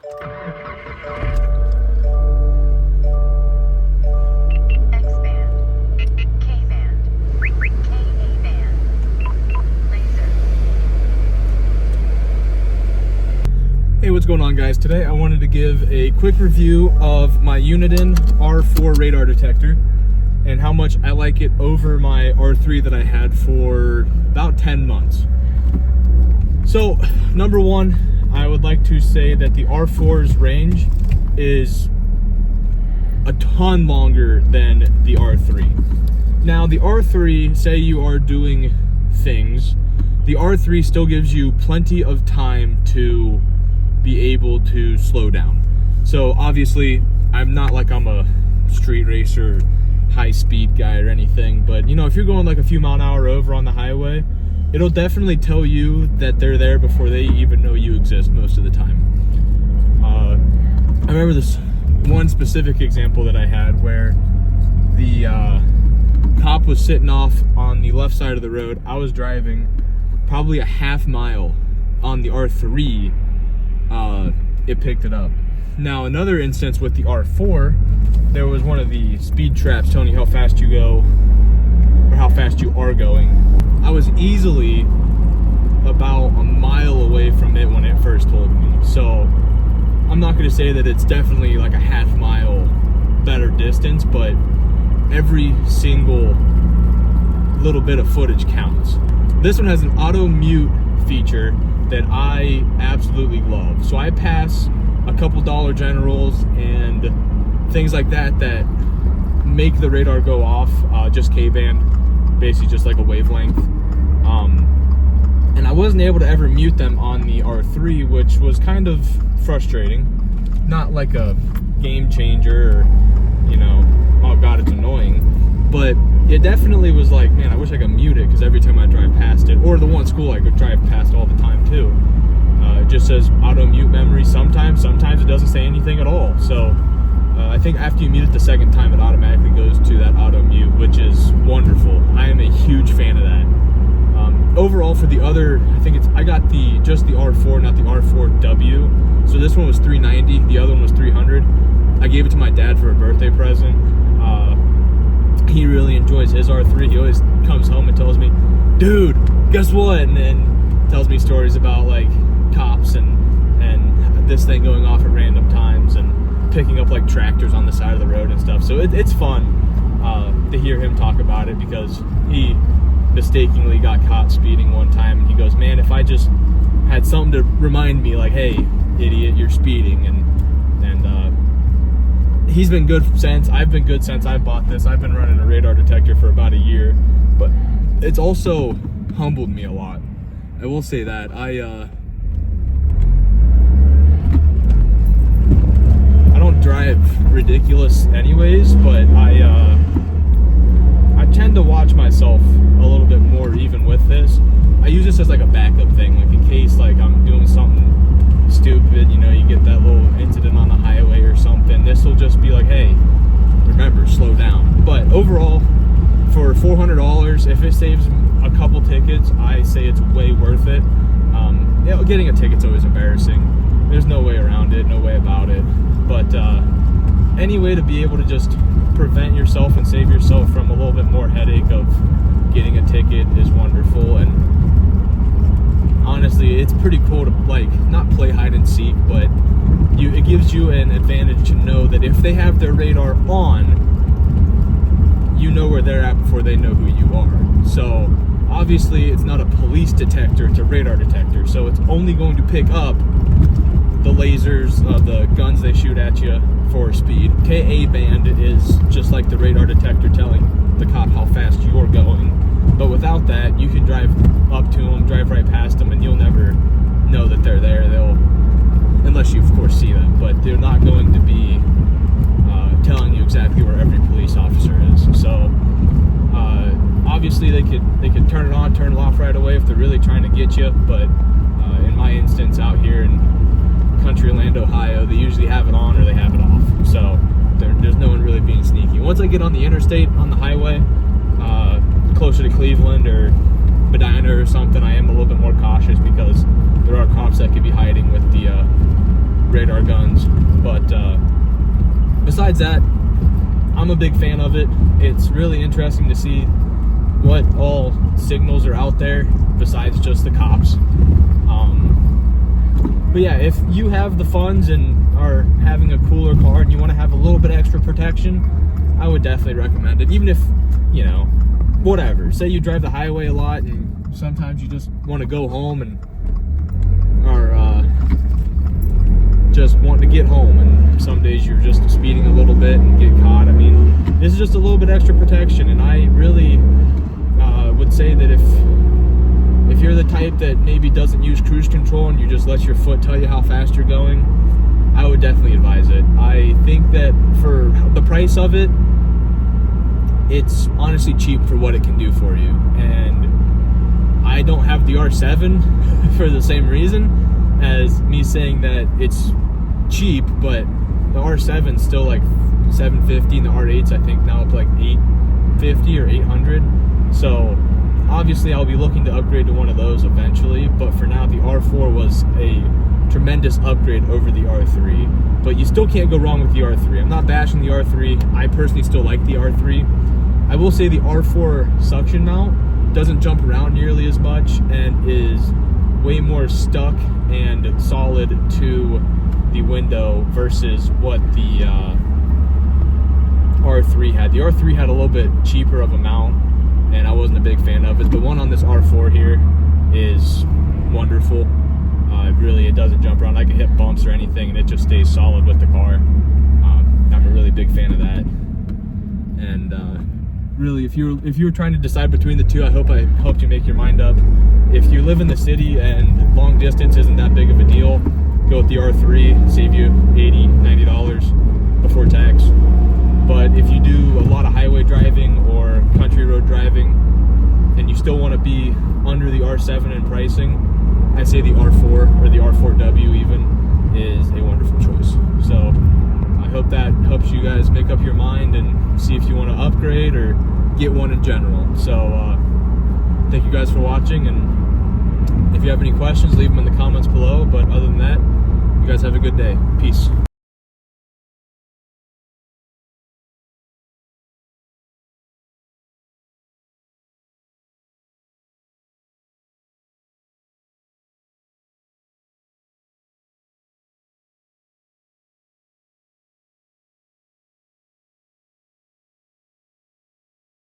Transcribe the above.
Hey, what's going on, guys? Today I wanted to give a quick review of my Uniden R4 radar detector and how much I like it over my R3 that I had for about 10 months. So, number one, I would like to say that the R4's range is a ton longer than the R3. Now, the R3, say you are doing things, the R3 still gives you plenty of time to be able to slow down. So obviously, I'm not like I'm a street racer, high speed guy or anything, but you know, if you're going like a few mile an hour over on the highway, it'll definitely tell you that they're there before they even know you exist most of the time. I remember this one specific example that I had where the cop was sitting off on the left side of the road. I was driving probably a half mile on the R3. It picked it up. Now, another instance with the R4, there was one of the speed traps telling you how fast you go or how fast you are going. I was easily about a mile away from it when it first told me. So I'm not going to say that it's definitely like a half mile better distance, but every single little bit of footage counts. This one has an Automute feature that I absolutely love. So I pass a couple Dollar Generals and things like that that make the radar go off, just K-band, basically just like a wavelength. And I wasn't able to ever mute them on the R3, which was kind of frustrating. Not like a game changer or, you know, oh God, it's annoying. But it definitely was like, man, I wish I could mute it, because every time I drive past it, or the one school I could drive past all the time too, it just says auto mute memory sometimes it doesn't say anything at all. So I think after you mute it the second time, it automatically goes to that auto mute, which is wonderful. I am a huge fan of that. Overall, for the other, I got just the R4, not the R4W. So this one was $390, the other one was $300. I gave it to my dad for a birthday present. He really enjoys his R3. He always comes home and tells me, dude, guess what? And then tells me stories about like cops and this thing going off at random times and picking up like tractors on the side of the road and stuff. So it's fun to hear him talk about it, because he mistakenly got caught speeding one time, and he goes, man, if I just had something to remind me, like, hey, idiot, you're speeding. And he's been good since. I've been good since I bought this. I've been running a radar detector for about a year, but it's also humbled me a lot. I will say that. I don't drive ridiculous anyways, but I tend to watch myself a little bit more even with this. I use this as like a backup thing, like in case like I'm doing something stupid, you know, you get that little incident on the highway or something. This will just be like, hey, remember, slow down. But overall, for $400, if it saves a couple tickets, I say it's way worth it. You know, getting a ticket's always embarrassing. There's no way around it, no way about it. But any way to be able to just prevent yourself and save yourself from a little bit more headache of getting a ticket is wonderful. And honestly, it's pretty cool to like not play hide and seek, but it gives you an advantage to know that if they have their radar on, you know where they're at before they know who you are. So obviously it's not a police detector, it's a radar detector, so it's only going to pick up the lasers, the guns they shoot at you for speed. Ka-band is just like the radar detector telling the cop how fast you're going. But without that, you can drive up to them, drive right past them, and you'll never know that they're there. Unless you, of course, see them. But they're not going to be telling you exactly where every police officer is. So obviously, they could turn it on, turn it off right away if they're really trying to get you. But in my instance, out here in Countryland, Ohio, they usually have it on or they have it off. So there's no one really being sneaky. Once I get on the interstate, on the highway, closer to Cleveland or Medina or something, I am a little bit more cautious, because there are cops that could be hiding with the radar guns things. But besides that, I'm a big fan of it. It's really interesting to see what all signals are out there besides just the cops. But yeah, if you have the funds and are having a cooler car and you want to have a little bit extra protection, I would definitely recommend it. Even if, you know, whatever. Say you drive the highway a lot and sometimes you just want to go home and are just wanting to get home, and some days you're just speeding a little bit and get caught. I mean, this is just a little bit extra protection, and I really would say that if you're the type that maybe doesn't use cruise control and you just let your foot tell you how fast you're going, I would definitely advise it. I think that for the price of it, it's honestly cheap for what it can do for you. And I don't have the R7 for the same reason as me saying that it's cheap, but the R7's still like $750, and the R8's I think now up like $850 or $800. So obviously I'll be looking to upgrade to one of those eventually, but for now the R4 was a tremendous upgrade over the R3. But you still can't go wrong with the R3. I'm not bashing the R3. I personally still like the R3. I will say the R4 suction mount doesn't jump around nearly as much and is way more stuck and solid to the window versus what the R3 had. The R3 had a little bit cheaper of a mount, and I wasn't a big fan of it. The one on this R4 here is wonderful. It doesn't jump around. I can hit bumps or anything and it just stays solid with the car. I'm a really big fan of that. And really, if you're trying to decide between the two, I hope I helped you make your mind up. If you live in the city and long distance isn't that big of a deal, go with the R3, save you $80, $90 before tax. But if you do a lot of highway driving or country road driving and you still want to be under the R7 in pricing, I say the R4 or the R4W even is a wonderful choice. So I hope that helps you guys make up your mind and see if you want to upgrade or get one in general. So thank you guys for watching, and if you have any questions, leave them in the comments below. But other than that, you guys have a good day. Peace.